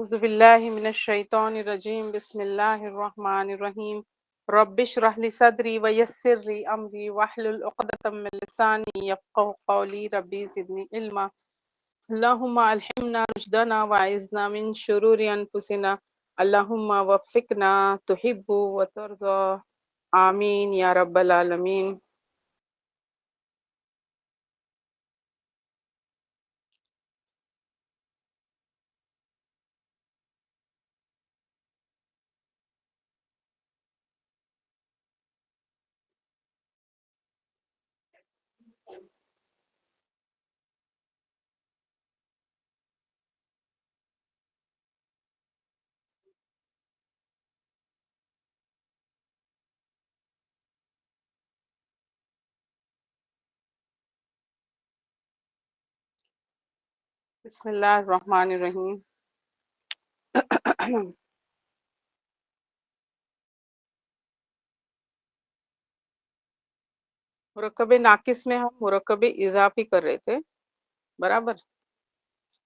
أعوذ بالله من الشيطان الرجيم بسم الله الرحمن الرحيم رب اشرح لي صدري ويسر لي أمري واحلل عقدة من لساني يفقهوا قولي ربي زدني علما اللهم ألهمنا رشدنا وأعذنا من شرور أنفسنا اللهم وفقنا تحب وترضى آمين يا رب العالمين. بسم الله الرحمن الرحيم. مرکب ناقص میں ہم مرکب اضافی کر رہے تھے برابر.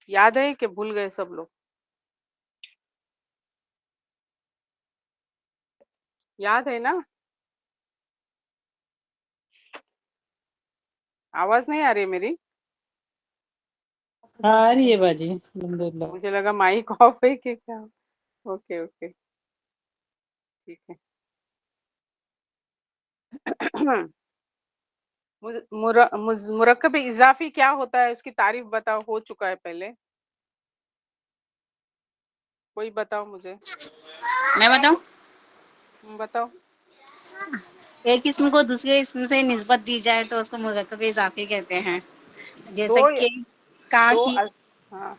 یاد ہے کہ بھول گئے سب لوگ؟ یاد ہے نا؟ آواز نہیں آ رہی میری؟ آ رہی ہے باجی الحمدللہ. مجھے لگا مائک آف ہے کہ کیا. اوکے اوکے ٹھیک ہے. مرکب اضافی کیا ہوتا ہے، اس کی تعریف بتاؤ. ہو چکا ہے پہلے، کوئی بتاؤ مجھے. میں بتاؤں؟ بتاؤ. ایک اسم کو دوسرے اسم سے نسبت دی جائے تو اس کو مرکب اضافی کہتے ہیں. دو جیسے کہ کا دو کی. ہاں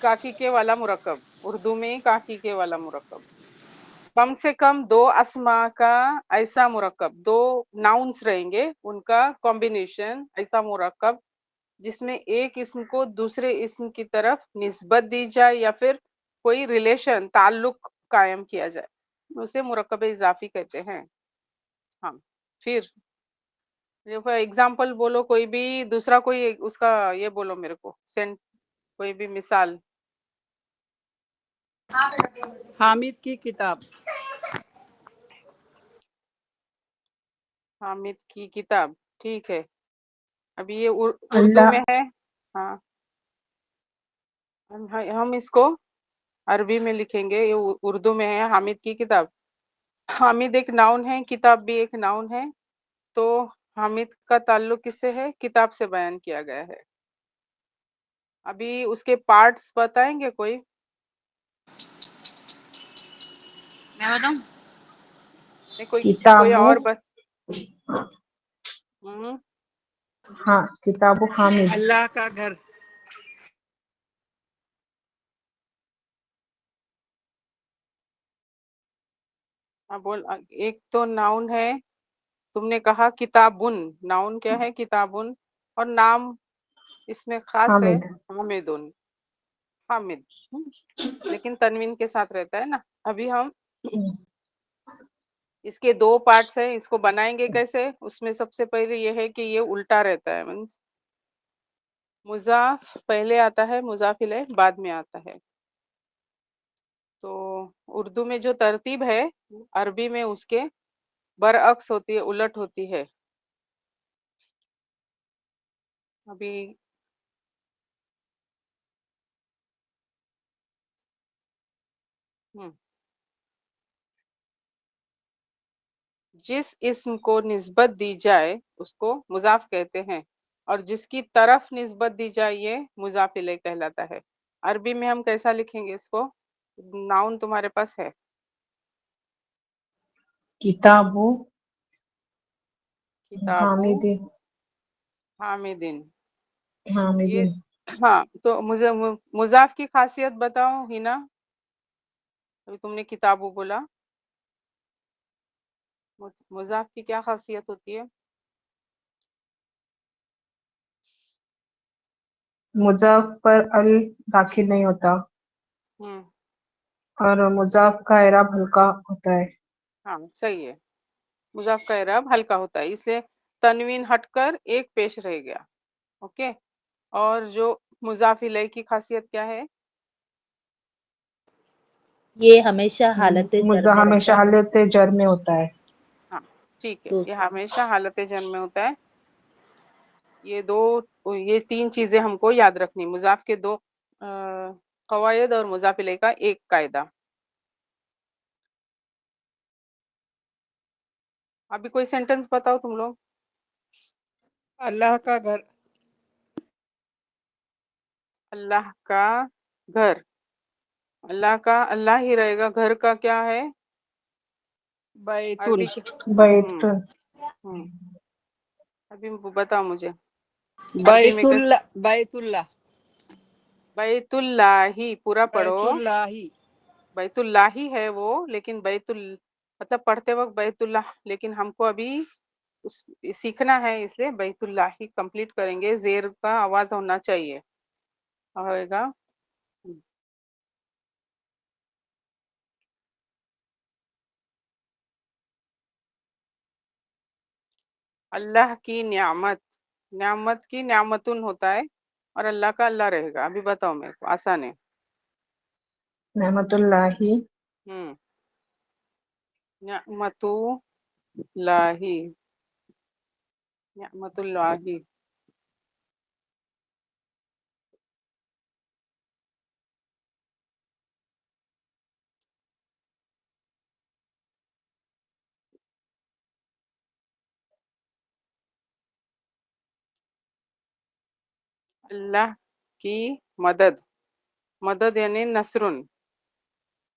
کاکی کے والا مرکب، اردو میں کاکی کے والا مرکب. کم سے کم دو اسما کا ایسا مرکب، دو ناؤنس رہیں گے ان کا کمبینیشن، ایسا مرکب جس میں ایک اسم کو دوسرے اسم کی طرف نسبت دی جائے یا پھر کوئی ریلیشن، تعلق قائم کیا جائے، اسے مرکب اضافی کہتے ہیں. ہاں پھر ایگزامپل بولو، کوئی بھی دوسرا کوئی اس کا یہ بولو میرے کو، سینٹ کوئی بھی مثال. حامد کی کتاب. حامد کی کتاب، ٹھیک ہے. ابھی یہ اردو اللہ میں ہے. ہاں ہم اس کو عربی میں لکھیں گے. یہ اردو میں ہے حامد کی کتاب. حامد ایک ناؤن ہے، کتاب بھی ایک ناؤن ہے. تو حامد کا تعلق کس سے ہے؟ کتاب سے بیان کیا گیا ہے. ابھی اس کے پارٹس بتائیں گے کوئی؟ میں بتاؤں؟ نہیں، کوئی کتابو اور بس. ہوں ہاں کتابو حامد. اللہ کا گھر. بول. ایک تو ناؤن ہے، تم نے کہا کتابن. ناؤن کیا ہے؟ کتابن. اور نام اس میں خاص ہے حامد. حامدن. حامد لیکن تنوین کے ساتھ رہتا ہے نا. ابھی ہم اس کے دو پارٹس ہیں، اس کو بنائیں گے کیسے؟ اس میں سب سے پہلے یہ ہے کہ یہ الٹا رہتا ہے. مینس مضاف پہلے آتا ہے، مضاف الیہ بعد میں آتا ہے. تو اردو میں جو ترتیب ہے عربی میں اس کے برعکس ہوتی ہے، الٹ ہوتی ہے. ابھی جس اسم کو نسبت دی جائے اس کو مضاف کہتے ہیں، اور جس کی طرف نسبت دی جائے یہ مضاف الیہ کہلاتا ہے. عربی میں ہم کیسا لکھیں گے اس کو؟ ناؤن تمہارے پاس ہے؟ کتابو کتابو حامد. حامدن. حامد. یہ ہاں. تو مجھے مضاف کی خاصیت بتاؤ ہینا. ابھی تم نے کتابو بولا، مضاف کی کیا خاصیت ہوتی ہے؟ مضاف پر ال داخل نہیں ہوتا ہوں اور مضاف کا اعراب ہلکا ہوتا ہے. ہاں صحیح ہے. مضاف کا اعراب ہلکا ہوتا ہے، اس لیے تنوین ہٹ کر ایک پیش رہ گیا. اوکے. اور جو مضاف الیہ کی خاصیت کیا ہے؟ یہ ہمیشہ حالت جر مزہ میں ہمیشہ رہتا ہے حالت جر میں ہوتا ہے. ہاں ٹھیک ہے، تو یہ ہمیشہ حالت جر میں ہوتا ہے. یہ تین چیزیں ہم کو یاد رکھنی، مضاف کے دو قواعد اور مضاف الیہ کا ایک قاعدہ. ابھی کوئی سینٹنس بتاؤ تم لوگ. اللہ کا گھر. اللہ کا گھر، اللہ کا اللہ ہی رہے گا، گھر کا کیا ہے بیت عربی کے؟ بیت ہم، ابھی بتاؤ مجھے عربی میں بیت اللہ. بیت اللہ. بیت اللہ پورا پڑھو. بیت اللہ. بیت اللہ ہی ہے وہ، لیکن مطلب پڑھتے وقت بیت اللہ، لیکن ہم کو ابھی سیکھنا ہے، اس لیے بیت اللہ ہی کمپلیٹ کریں گے. زیر کا آواز ہونا چاہیے، ہوئے گا. اللہ کی نعمت، نعمت کی نعمتن ہوتا ہے، اور اللہ کا اللہ رہے گا. ابھی بتاؤ میرے کو، آسان ہے. نعمت اللہ نعمت اللہ، نعمت اللہ. اللہ کی مدد، مدد یعنی نصرن.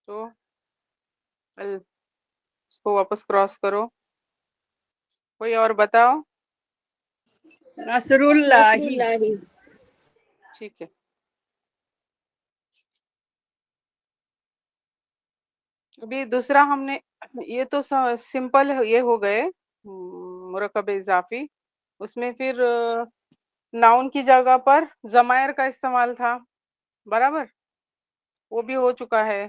تو اس کو واپس کراس کرو. کوئی اور بتاؤ. نصر نصر اللہ. اللہ. ٹھیک ہے. ابھی دوسرا ہم نے، یہ تو سمپل یہ ہو گئے مرکب اضافی. اس میں پھر ناؤن کی جگہ پر ضمائر کا استعمال تھا، برابر، وہ بھی ہو چکا ہے.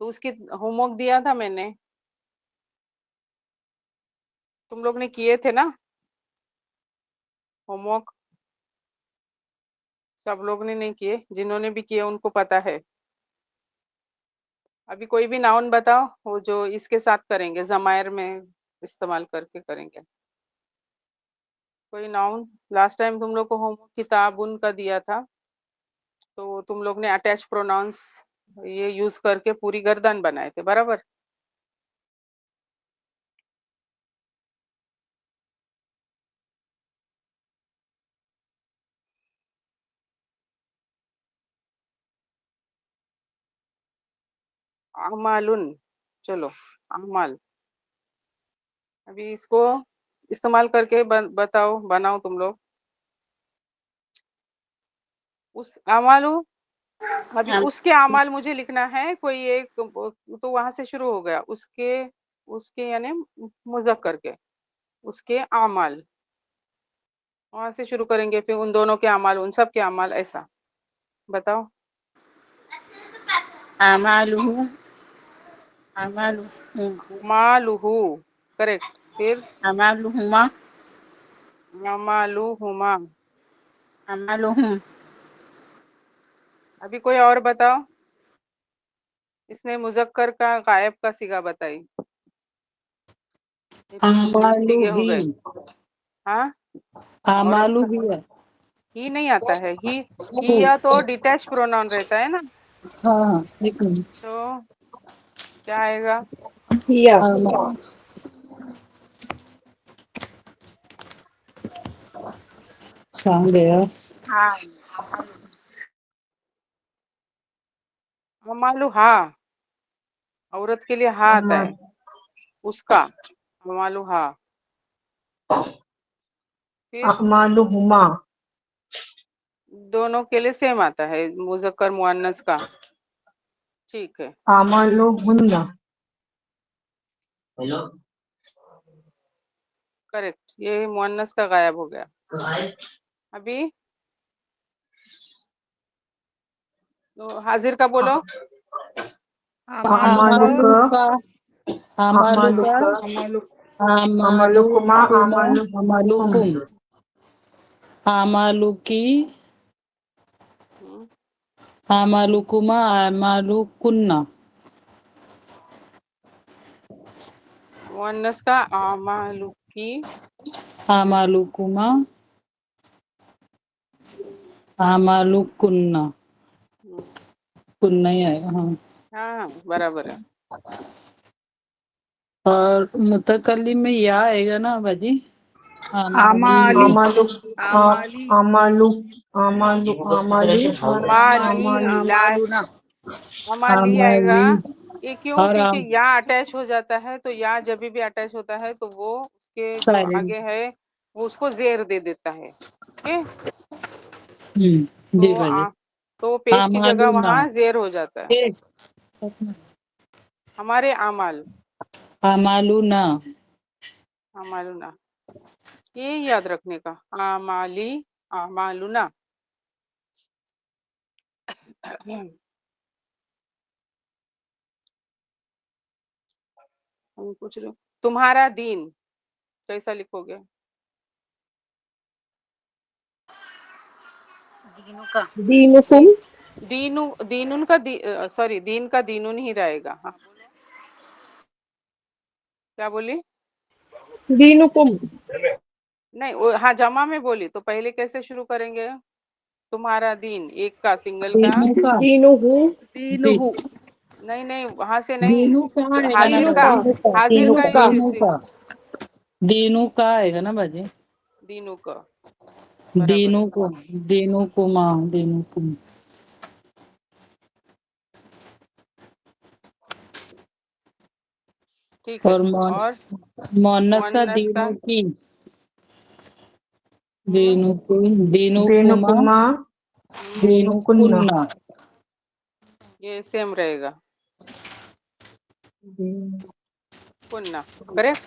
تو اس کی ہوم ورک دیا تھا میں نے، تم لوگ نے کیے تھے نا ہوم ورک؟ سب لوگ نے نہیں کیے، جنہوں نے بھی کیے ان کو پتا ہے. ابھی کوئی بھی ناؤن بتاؤ وہ جو اس کے ساتھ کریں گے، ضمائر میں استعمال کر کے کریں گے. کوئی ناؤن. لاسٹ ٹائم تم لوگ کو ہوم ورک کتاب ان کا دیا تھا، تو تم لوگ نے اٹیچ پروناؤنس یہ یوز کر کے پوری گردان بنائے تھے، برابر. اعمالن، چلو اعمال. ابھی اس کو استعمال کر کے بتاؤ، بناؤ تم لوگ اس اعمالو. ابھی اس کے اعمال مجھے لکھنا ہے، کوئی ایک تو وہاں سے شروع ہو گیا، اس کے یعنی مذکر کے، اس کے اعمال وہاں سے شروع کریں گے، پھر ان دونوں کے اعمال، ان سب کے اعمال، ایسا بتاؤ. اعمالہ. اعمالہ. اعمالہ، کریکٹ. پھر اعمالہما. اعمالہما. اعمالہم. ابھی کوئی اور بتاؤ. اس نے مذکر کا غائب کا صیغہ بتائی. یہ تین صیغے ہو گئے. ہاں، عورت اعمالہ کا ہی نہیں آتا ہے. ہی یا تو ڈیٹیچ پروناؤن رہتا ہے نا، ہاں ایک منٹ. تو کیا آئے گا؟ چھان گیا. ہاں. اعمالہا، عورت کے لیے ہا آتا ہے، اس کا اعمالہا. پھر اعمالہما. دونوں کے لیے سیم آتا ہے، مذکر مؤنث کا. ٹھیک ہے. اعمالہن. کریکٹ، یہ مؤنث کا غائب ہو گیا. ابھی تو حاضر کا بولو. اعمالک. اعمالک. اعمالک. اعمالکما. اعمالکما. اعمالکم. اعمالکی. आमालुकुमा आमालुकुन्ना मुअन्नस का आमालुकी, आमालुकुमा आमालुकुन्ना कुन्ना ही आएगा हाँ। हाँ बराबर है। और मुतकल्लिम में या आएगा ना बाजी आमाली आमाली आमाली आमालू आमाली अमाली आमाली ला अमाली आएगा। आमाली ये क्यों? और क्योंकि या अटैच हो जाता है, तो या जब भी अटैच होता है तो वो उसके जो साइलेंट आगे है वो उसको जेर दे देता है। ओके, जी तो बाजी तो पेश की जगह आमालुना वहां जेर हो जाता है। एक हमारे अमाल, आमालुना अमालुना, ये याद रखने का, अमाली अमालुना। हम पूछ रहे हो, तुम्हारा दीन कैसा लिखोगे? दीनों का दी, दीनुकुम दीनु दीनुन का सॉरी दीन का दीनुन ही रहेगा। हाँ बोलो, क्या बोली? दीनुकुम नहीं हाँ जमा में बोली तो पहले कैसे शुरू करेंगे? तुम्हारा दीन, एक का सिंगल का। दीनू का दीनुहु दीनू नहीं नहीं वहां से नहीं, दीनू कहाँ आएगा ना हाजिर का, बाजी हाजिर का दीनू का दीनू का आएगा ना बाजी दीनू का बराबर दीनू है। को दीनू कुमा दीनू कुम ठीक है। और और मोहन्नस का मुअन्नस का दीनू की हम्म दीनू की दीनू कुमा दीनुकुमा दीनू दीनुकुन्ना कुन्ना ये सेम रहेगा, दीन- कुन्ना करेक्ट।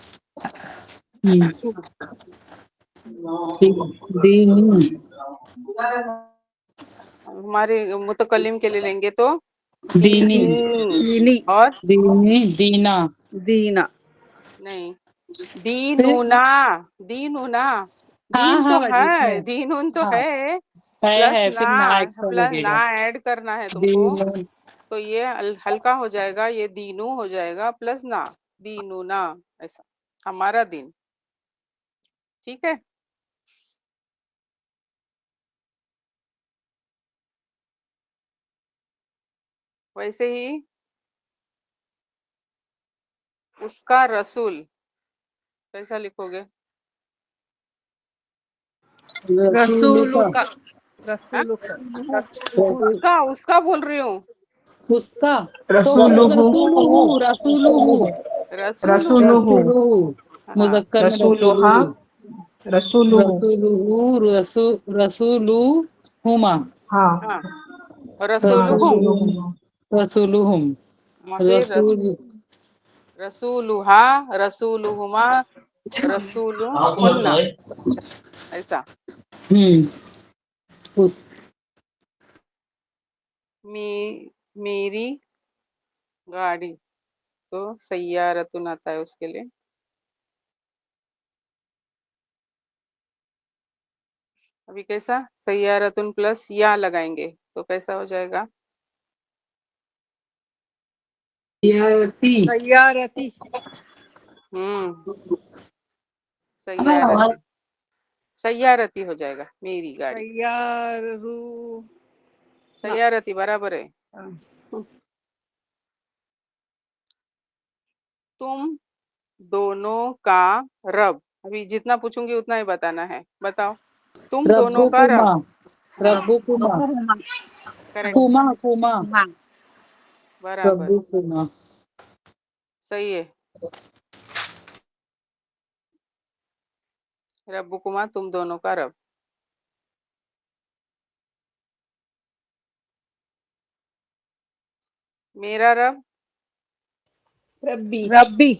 दीनी हमारे मुतकल्लिम के लिए लेंगे तो दीनी दीन, दीनी और दीनी दीना दीना नहीं फिर दीनूना, दीनूना, हाँ दीन तो हाँ बाजी है, दीनून तो हाँ है, प्लस है ना, फिर ना एक्स्ट्रा प्लस ना लगेगा ऐड करना है तुमको, दीन तो ये हल्का हो जाएगा, ये दीनू हो जाएगा प्लस ना, दीनूना, ऐसा हमारा दिन। ठीक है, वैसे ही उसका रसूल कैसा लिखोगे? रसूल का का हाँ? रसूल उसका उसका बोल रही हूँ, उसका तो रसूलुहु रसूलुहु रसूलुहु रसूलुहु। रसूलुहु रसूलुहु हाँ मुजक्कर में रसूलुहा रसूलुहु रसूलुहु रसूलुहु रसूलुहुमा हाँ हाँ, हाँ रसूलुहुम, रसूलुहुमा रसूलुहुम फिर रसूल रसूलुहा, रसूलुहुमा, रसूलुहुन्ना, ऐसा। उस मेरी गाड़ी, तो सय्यारतुन आता है उसके लिए। अभी कैसा सय्यारतुन प्लस या लगाएंगे तो कैसा हो जाएगा? यारती सय्यारती हम्म, सय्यारती, सय्यारती हो जाएगा, मेरी गाड़ी। सय्यारू सय्यारती बराबर है। तुम दोनों का रब, अभी जितना पूछूंगी उतना ही बताना है, बताओ। तुम दोनों का रब्बुकुमा रब, हाँ रब्बुकुमा रब्बुहुमा करेक्ट, कुमा कुमा रब्बुहुमा बराबर, रब्बुकुमा सही है। रब्बुकुमा तुम दोनों का रब। मेरा रब, रब्बी रब्बी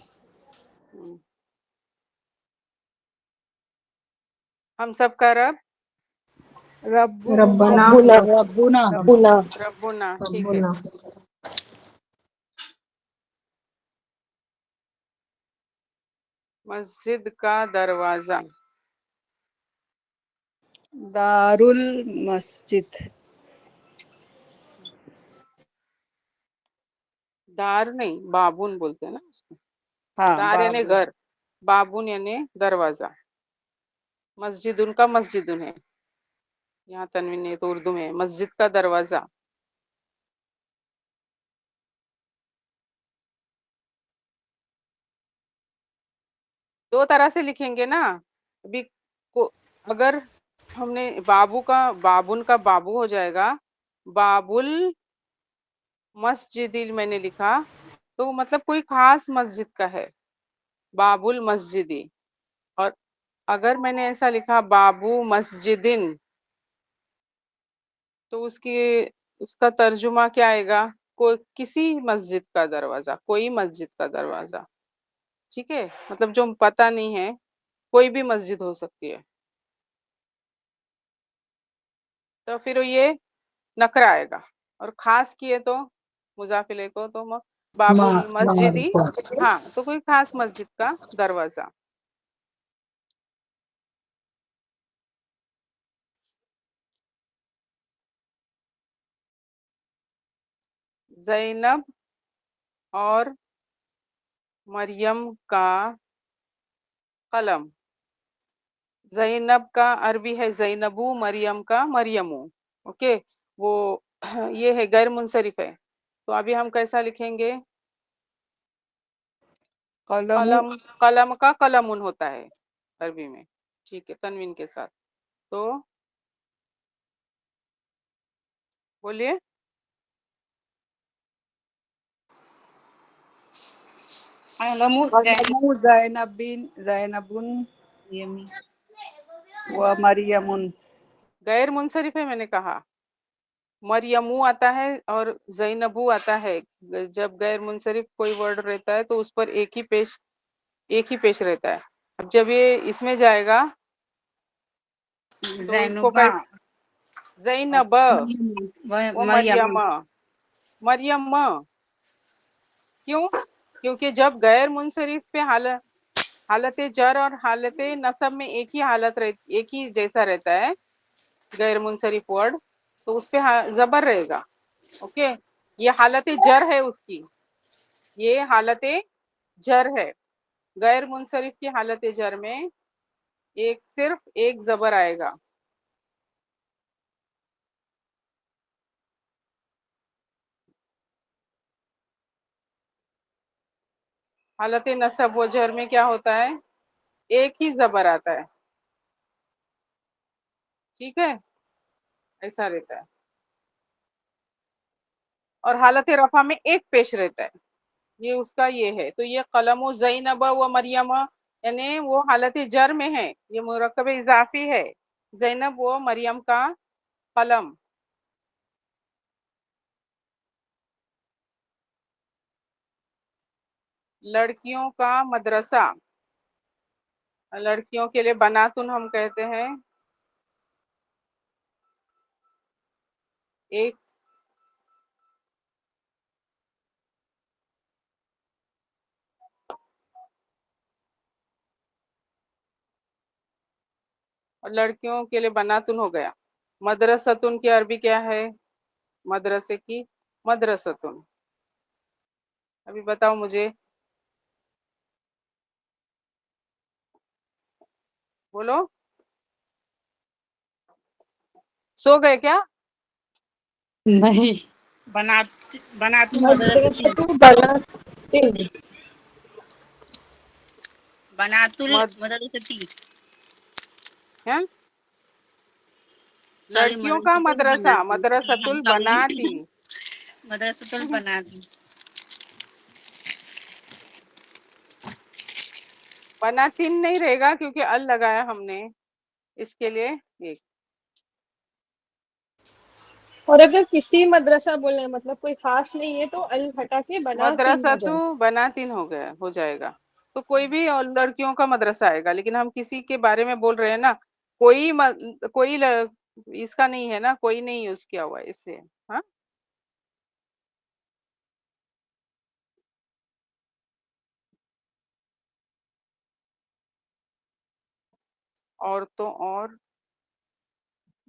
हम्म, हम सब का रब, रब्बना रब्बुना रब्बुना, ठीक है। रब्बुना मस्जिद का दरवाजा, दारुल मस्जिद दार नहीं, बाबुन बोलते हैं ना उसको। हाँ दार यानी बाबू घर, बाबुन यानी दरवाजा। मस्जिदुन का मस्जिदुन है, यहाँ तनवीन ने तो उर्दू में है, मस्जिद का दरवाजा। दो तरह से लिखेंगे ना। अभी अगर हमने बाबुन का बाबू हो जाएगा, बाबुल मस्जिदिल मैंने लिखा, तो मतलब कोई खास मस्जिद का है, बाबुल मस्जिदी। और अगर मैंने ऐसा लिखा बाबू मस्जिदिन, तो उसका तर्जुमा क्या आएगा? कोई किसी मस्जिद का दरवाजा, कोई मस्जिद का दरवाजा। ठीक है, मतलब जो पता नहीं है, कोई भी मस्जिद हो सकती है। तो फिर ये नकरा आएगा। और खास किए तो मुजाफिले को तो बाबुल मस्जिदी, हाँ, तो कोई खास मस्जिद का दरवाजा। जैनब और मरियम का कलम। जैनब का अरबी है जैनबू, मरियम का मरियमू। ओके, वो ये है गैर मुंसरिफ है, तो अभी हम कैसा लिखेंगे? कलम कलम, कलम का कलमुन होता है अरबी में, ठीक है, तनवीन के साथ। तो बोलिए। कलमु जैनबुन यमी व मरियमुन। गैर मुंसरिफ है मैंने कहा, मरियमू आता है और जैनबू आता है। जब गैर मुंसरिफ कोई वर्ड रहता है तो उस पर एक ही पेश रहता है। अब जब ये इसमें जाएगा तो इसको जैनुबा कैसे? जैनब व मरियम। मरियम, मरियम। क्यों? क्योंकि जब गैर मुंसरिफ पे हालत जर और हालत नसब में एक ही हालत रहती, एक ही जैसा रहता है गैर मुंसरिफ वर्ड, तो उस पे जबर रहेगा। ओके, ये हालत जर है उसकी, ये हालत जर है। गैर मुंसरिफ की हालत जर में सिर्फ एक जबर आएगा। हालत नसब व जर में क्या होता है? एक ही जबर आता है। ठीक है, ऐसा रहता है। और हालत रफा में एक पेश रहता है, ये उसका ये है। तो ये कलम जैनब व मरियम, यानी वो हालत जर में है, ये मुरक्कब इजाफी है। जैनब व मरियम का कलम। लड़कियों का मदरसा, लड़कियों के लिए बनातुन हम कहते हैं। एक और लड़कियों के लिए बनातुन हो गया। मदरसतुन की अरबी क्या है? मदरसे की मदरसतुन। अभी बताओ मुझे, बोलो। सो गए क्या? नहीं बनातु मदरसती, मदरसतु बनातिन। बनातुल मद मदरसती, है सॉरी लड़कियों का मदरसतुल मदरसा, बनाती, मदरसतुल हल्का बनाती। बोल मदरसतुल बनाती। बनातिन नहीं रहेगा क्योंकि अल लगाया हमने, इसके लिए एक। और अगर किसी मदरसा बोले मतलब कोई खास नहीं है तो अल हटा के बनातिन हो मदरसतु जाए। बनातिन हो जाएगा। तो कोई भी और लड़कियों का मदरसा आएगा, लेकिन हम किसी के बारे में बोल रहे हैं ना, कोई इसका नहीं है ना, कोई नहीं यूज किया हुआ है इससे। हाँ, औरतों और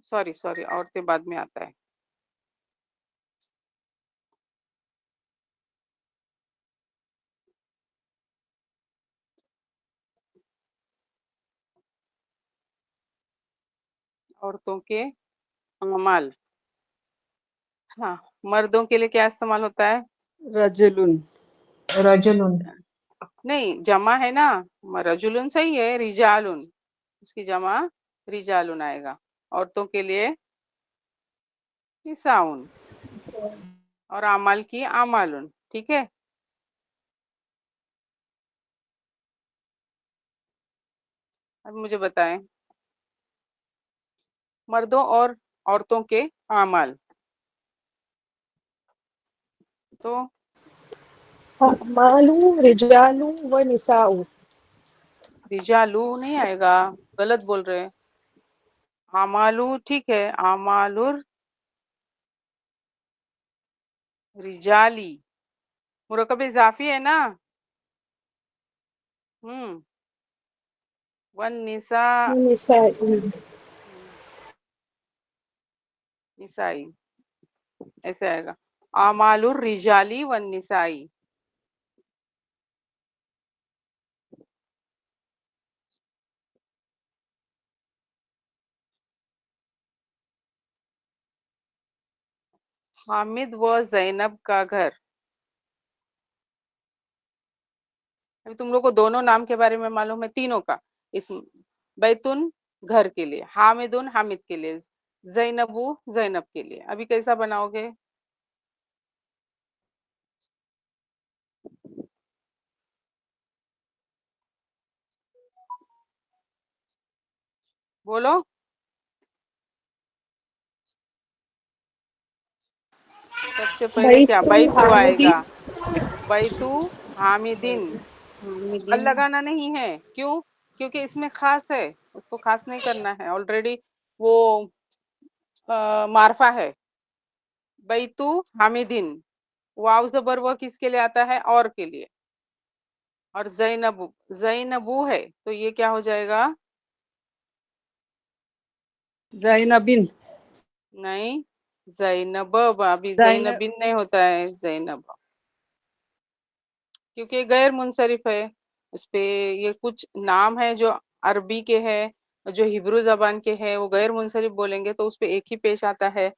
सॉरी सॉरी, औरतें बाद में आता है। औरतों के अमाल। हाँ, मर्दों के लिए क्या इस्तेमाल होता है? रजुलुन। रजुलुन। नहीं, जमा है ना, रजुलुन सही है, रिजालुन, इसकी जमा रिजालुन आएगा। औरतों के लिए निसाउन और अमाल की अमालुन। ठीक है, अब मुझे बताएं मर्दों और औरतों के अमाल। तो मालू रिजालू व निसाऊ। रिजालू नहीं आएगा, गलत बोल रहे हैं। अमालू ठीक है, अमालुर रिजाली, मुरकब इजाफी है ना। वन निसा निसाई। निसाई ऐसे आएगा, अमालुर रिजाली वन निसाई। हामिद व जैनब का घर। अभी तुम लोग को दोनों नाम के बारे में मालूम है, तीनों का। इस बैतुन घर के लिए, हामिदुन हामिद के लिए, जैनबू जैनब के लिए। अभी कैसा बनाओगे? बोलो। सबसे पहले क्या बैतुल बैतु हामिदी। आएगा, बैतु हामिदिन। अल लगाना नहीं है, क्यों? क्योंकि इसमें खास है, उसको खास नहीं करना है, ऑलरेडी वो मारफा है। बैतु हामिदिन, वाव जबर वो किसके लिए आता है? और के लिए। और जैनबू, जैनबू है तो ये क्या हो जाएगा? जैनबिन। नहीं, जैनब। अभी जैनब। जैनबिन नहीं होता है, जैनब, क्योंकि ये गैर मुनसरिफ है। उस पे ये कुछ नाम है जो अरबी के है, जो हिब्रू जबान के है, वो गैर मुनसरिफ बोलेंगे तो उस पे एक ही पेश आता है।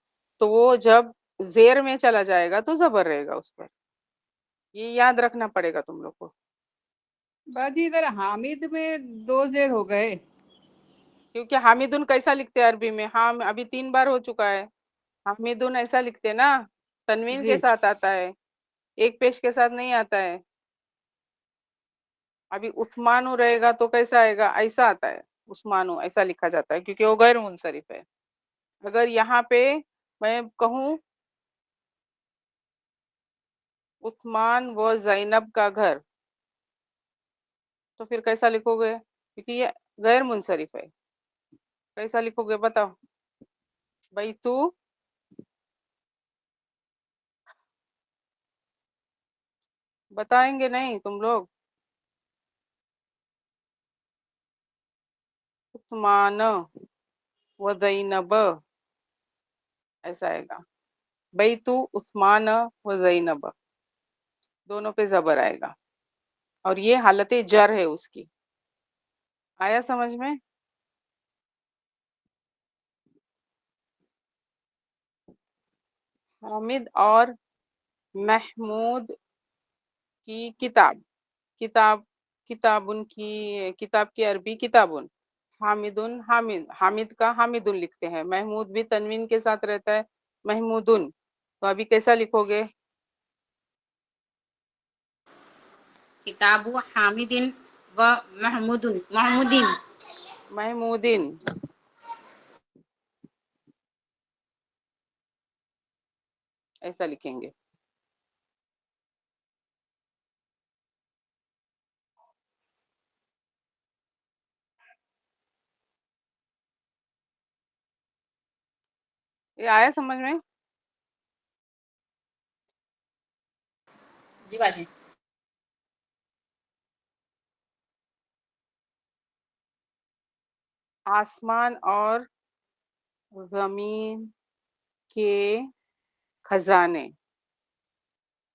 तो वो जब जेर में चला जाएगा तो जबर रहेगा उस पर। ये याद रखना पड़ेगा तुम लोग को, बाजी इधर हामिद में दो जेर हो गए। क्योंकि हामिदुन कैसा लिखते हैं अरबी में? हाँ, अभी 3 बार हो चुका है। हामिदुन ऐसा लिखते ना, तनवीन के जी। साथ आता है, एक पेश के साथ नहीं आता है। अभी उस्मानु रहेगा तो कैसा आएगा? ऐसा आता है, उस्मानु ऐसा लिखा जाता है, क्योंकि वो गैर मुनसरिफ है। अगर यहाँ पे मैं कहूँ उस्मान व जैनब का घर, तो फिर कैसा लिखोगे? क्योंकि ये गैर मुनसरिफ है। कैसा लिखोगे बताओ? बैतु बताएंगे नहीं तुम लोग? उस्मान व जैनब ऐसा आएगा, बैतु उस्मान व जैनब, दोनों पे जबर आएगा। और ये हालत जर है उसकी। आया समझ में? हामिद और महमूद की किताब, किताब, किताबुन की, किताब की अरबी किताबुन। हामिदुन हामिद, हामिद का हामिदुन लिखते हैं, महमूद भी तनवीन के साथ रहता है, महमूदुन। तो अभी कैसा लिखोगे? किताबु हामिदिन व महमूदुन महमूदिन। महमूदिन ऐसा लिखेंगे। ये आया समझ में? जी बाजी। आसमान और जमीन के खजाने,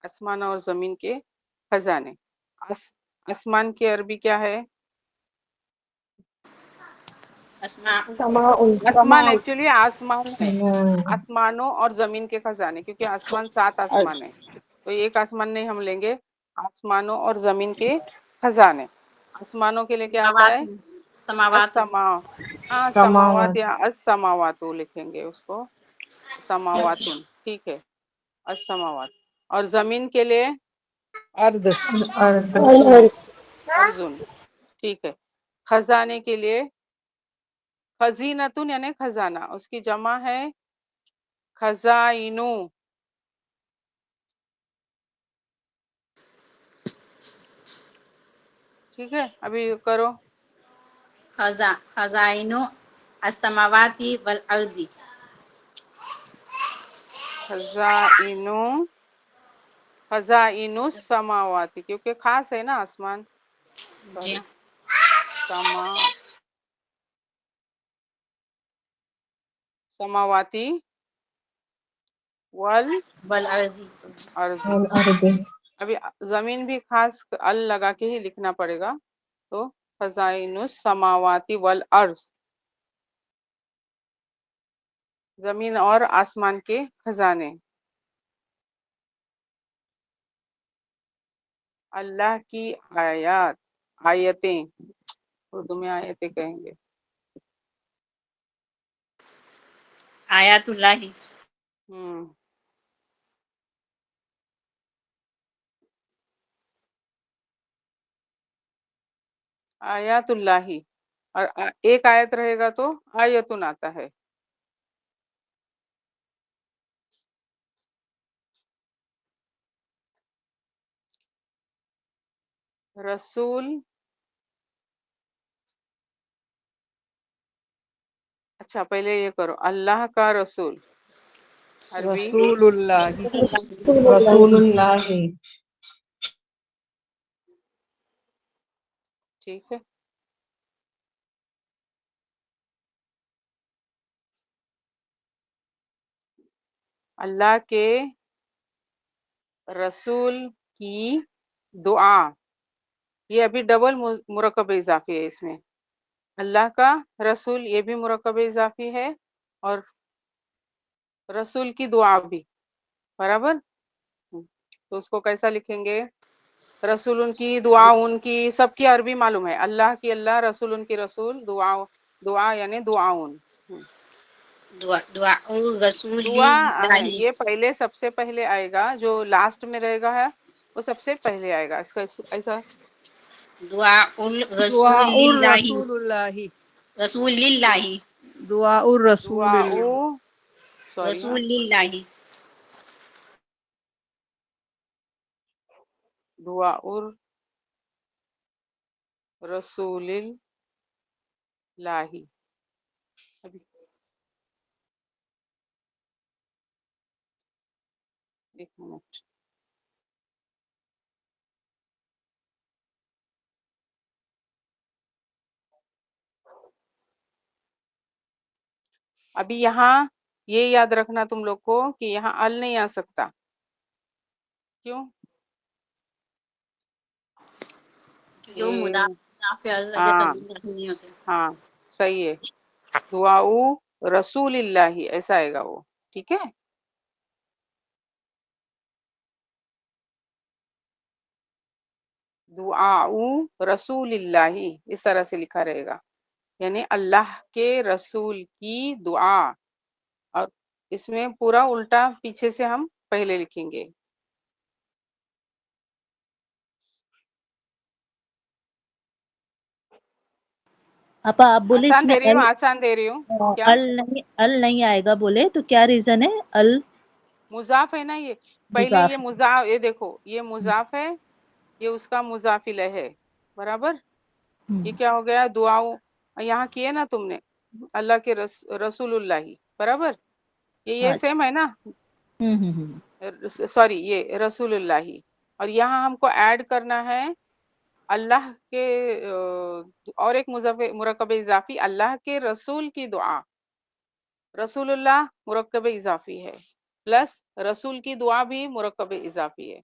आसमान और जमीन के खजाने। आसमान की अरबी क्या है? اسماء समाउन आसमान एक्चुअली आसमान है, आसमानों और जमीन के खजाने, क्योंकि आसमान 7 आसमान है, तो एक आसमान नहीं हम लेंगे, आसमानों और जमीन के खजाने। आसमानों के लिए क्या आता है? समावात अस्समा, हाँ समावात। समावात या अस्समावातु लिखेंगे उसको, समावातुन, ठीक है, अस्समावात। और जमीन के लिए अर्ध अल अर्जुन, ठीक है। खजाने के लिए खजीनतुन यानी खजाना, उसकी जमा है खजाइनु, ठीक है। अभी करो, खजाइनो अस्समावाती वल अर्दी। खजाइनु, खजाइनु समावाती, क्योंकि खास है ना आसमान, जी सॉरी, समा समावाती वल वल अर्दी। अर्दी। अभी जमीन भी खास अल लगा के ही लिखना पड़ेगा, तो खजाइनुस समावाती वल अर्ज, जमीन और आसमान के खजाने। अल्लाह की आयत, आयतें, उर्दू में आयतें कहेंगे। आयातुल्लाही। हम्म, आयतुल्लाही, और एक आयत रहेगा तो आयतुन आता है। रसूल, अच्छा पहले ये करो, अल्लाह का रसूल, अरबी रसूलुल्लाही। रसूलुल्लाही। ठीक है। अल्लाह के रसूल की दुआ, ये अभी डबल मुरकब इजाफी है इसमें। अल्लाह का रसूल ये भी मुरकब इजाफी है, और रसूल की दुआ भी, बराबर। तो उसको कैसा लिखेंगे? रसूल उनकी दुआ उनकी, सबकी अरबी मालूम है, अल्लाह की अल्लाह, रसूल उनकी रसूल, दुआ दुआ यानी दुआउन। दुआ दुआ दुआ रसूलिल्लाही। ये पहले सबसे पहले आएगा, जो लास्ट में रहेगा है वो सबसे पहले आएगा, इसका ऐसा। दुआउल दुआउर रसूलिल्लाही। रसूलुल्लाही। रसूलिल्लाही। दुआउर दुआउ, रसूलिल्लाही। सॉरी हाँ, रसूलिल्लाही। दुआउर रसूलिल्लाही। अभी एक मिनट, अभी यहाँ ये याद रखना तुम लोग को कि यहाँ अल नहीं आ सकता, क्यों? क्योंकि वो मुदाफ पे अल लगे तो हाँ नहीं होते। हाँ सही है, दुआउ रसूलिल्लाही ऐसा आएगा वो, ठीक है। दुआउ रसूलिल्लाही इस तरह से लिखा रहेगा, यानी अल्लाह के रसूल की दुआ, और इसमें पूरा उल्टा पीछे से हम पहले लिखेंगे। आपा आप बोले आसान इसमें दे रही हूँ, आसान दे रही हूँ, क्या? अल नहीं आएगा बोले तो क्या रीजन है? अल मुजाफ है ना ये, पहले ये मुजाफ। मुजाफ, ये देखो ये मुजाफ है, ये उसका मुजाफिल है, बराबर। ये क्या हो गया? दुआओं यहाँ किए ना तुमने, अल्लाह के रसूलुल्लाही, बराबर, ये अच्छा। सेम है ना, सॉरी ये रसूलुल्लाही, और यहाँ हमको ऐड करना है अल्लाह के और एक मुरकब इजाफी, अल्लाह के रसूल की दुआ, रसूलुल्लाह मुरकब इजाफी है, प्लस रसूल की दुआ भी मुरकब इजाफी है।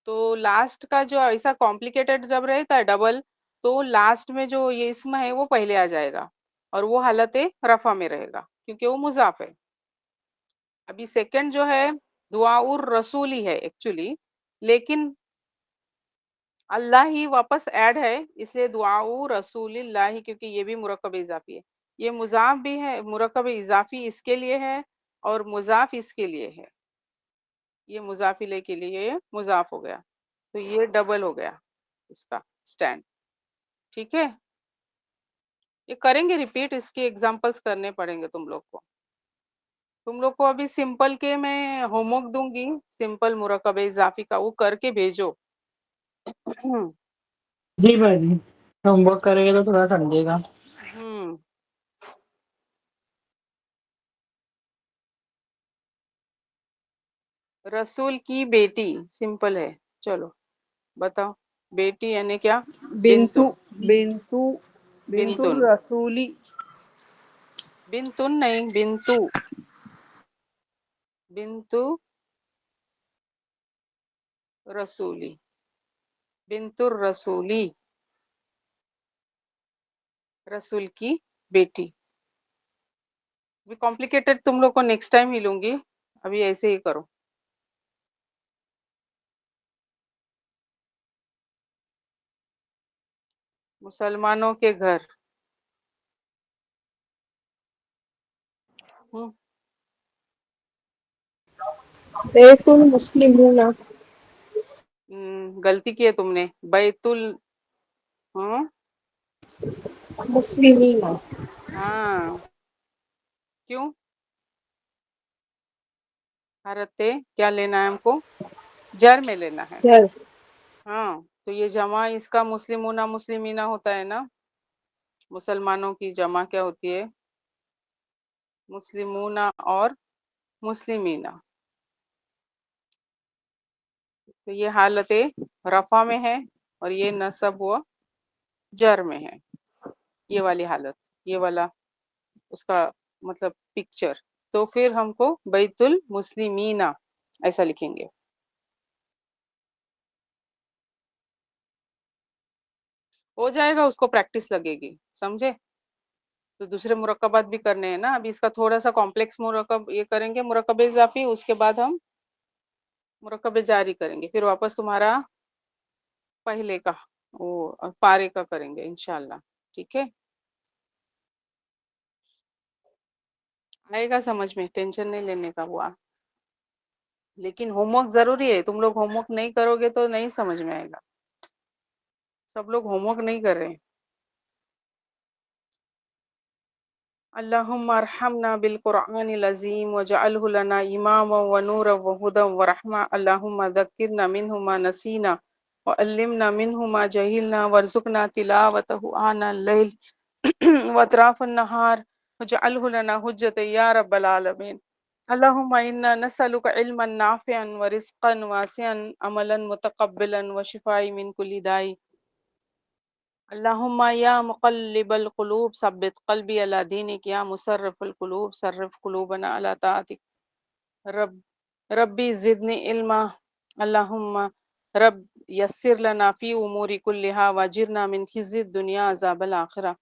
तो लास्ट का जो ऐसा कॉम्प्लिकेटेड जब रहता है डबल, तो लास्ट में जो ये इसम है वो पहले आ जाएगा, اور وہ حالت رفع میں رہے گا کیونکہ وہ مضاف ہے. ابھی سیکنڈ جو ہے دعا الرسول ہی ہے ایکچولی، لیکن اللہ ہی واپس ایڈ ہے اس لیے دعا رسول اللہ، کیونکہ یہ بھی مرکب اضافی ہے. یہ مضاف بھی ہے، مرکب اضافی اس کے لیے ہے اور مضاف اس کے لیے ہے. یہ مضافلے کے لیے مضاف ہو گیا تو یہ ڈبل ہو گیا اس کا سٹینڈ. ٹھیک ہے، یہ کریں گے ریپیٹ، اس کے ایگزامپلس کرنے پڑیں گے تم لوگ کو. تم لوگ کو ابھی سمپل کے میں ہوم ورک دوں گی، سمپل مرکب اضافی کا، وہ کر کے بھیجو. جی باجی، ہوم ورک کرے گا تو تھوڑا سمجھے گا. ہم رسول کی بیٹی سمپل ہے. چلو بتاؤ، بیٹی یعنی کیا؟ بنتو بنتن. بنتو بنت بنتن، الرسولی. بنتن نہیں، بنتو. بنتو رسولی، بنت الرسولی، رسول کی بیٹی. بھی کمپلیکیٹڈ تم لوگ کو نیکسٹ ٹائم ہی لوں گی، ابھی ایسے ہی کرو. مسلمانوں کے گھر. ہم، بیت المسلمون. غلطی کی ہے تم نے. بیت ال ہاں مسلمین. ہاں، کیوں؟ حرت کیا لینا ہے ہم کو؟ جر میں لینا ہے. جل. ہاں تو یہ جمع اس کا مسلمون مسلمینہ ہوتا ہے نا. مسلمانوں کی جمع کیا ہوتی ہے؟ مسلمون اور مسلمینہ. تو یہ حالت رفع میں ہے اور یہ نصب و جر میں ہے. یہ والی حالت، یہ والا اس کا مطلب پکچر. تو پھر ہم کو بیت المسلمینہ ایسا لکھیں گے. ہو جائے گا، اس کو پریکٹس لگے گی، سمجھے؟ تو دوسرے مرکبات بھی کرنے ہیں نا. ابھی اس کا تھوڑا سا کمپلیکس مرکب یہ کریں گے، مرکب اضافی. اس کے بعد ہم مرکب جاری کریں گے، پھر واپس تمہارا پہلے کا وہ پارے کا کریں گے انشاءاللہ. ٹھیک ہے، آئے گا سمجھ میں، ٹینشن نہیں لینے کا. وہ لیکن ہوم ورک ضروری ہے. تم لوگ ہوم ورک نہیں کرو گے تو نہیں سمجھ میں آئے گا. سب لوگ ہوم ورک نہیں کر رہے ہیں. اللہم ارحمنا بالقرآن العظیم وجعلہ لنا اماما ونورا وہدا ورحمہ. اللہم ذکرنا منہ ما نسینا وعلمنا منہ ما جہلنا وارزقنا تلاوتہ آناء اللیل واطراف النہار وجعلہ لنا حجتا یا رب العالمین. اللہم انا نسألک علما نافعا ورزقا واسعا عملا متقبلا وشفاء من کل داء. اللہم یا مقلب القلوب ثبت قلبی علی دینک. یا مصرف القلوب صرف قلوبنا علی طاعتک. ربی زدنی علما. اللہم رب یسر لنا فی امور کلہا واجرنا من خزی الدنیا عذاب الآخرہ.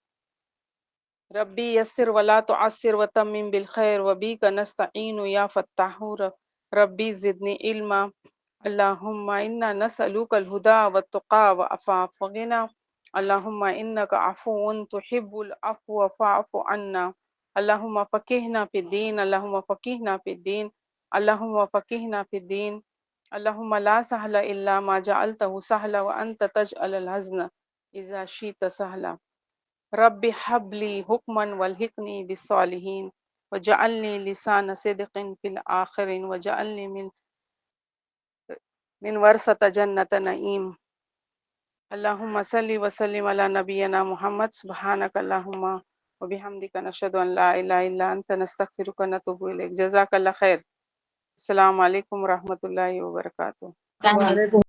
ربی یسر ولا تعسر وتمم بالخیر وبیک نستعین یا فتاح. ربی زدنی علما. اللہم انا نسألک الہدی والتقی وعفاف وغنی. اللہم انک عفو تحب العفو فاعف عنا. اللہم فقہنا فی الدین. اللہم فقہنا فی الدین. اللہم فقہنا فی الدین. اللہم لا سہل الا ما جعلتہ سہلا وانت تجعل الحزن اذا شئت سہلا. رب حب لی حکما والحقنی بالصالحین وجعلنی لسان صدق فی الآخرین وجعلنی من ورثۃ جنۃ نعیم. اللہم صلی وسلم علی نبینا محمد. سبحانک اللہم وبحمدک نشہد ان لا الہ الا انت نستغفرک ونتوب الیک. جزاک اللہ خیر. السلام علیکم ورحمۃ اللہ وبرکاتہ. وعلیکم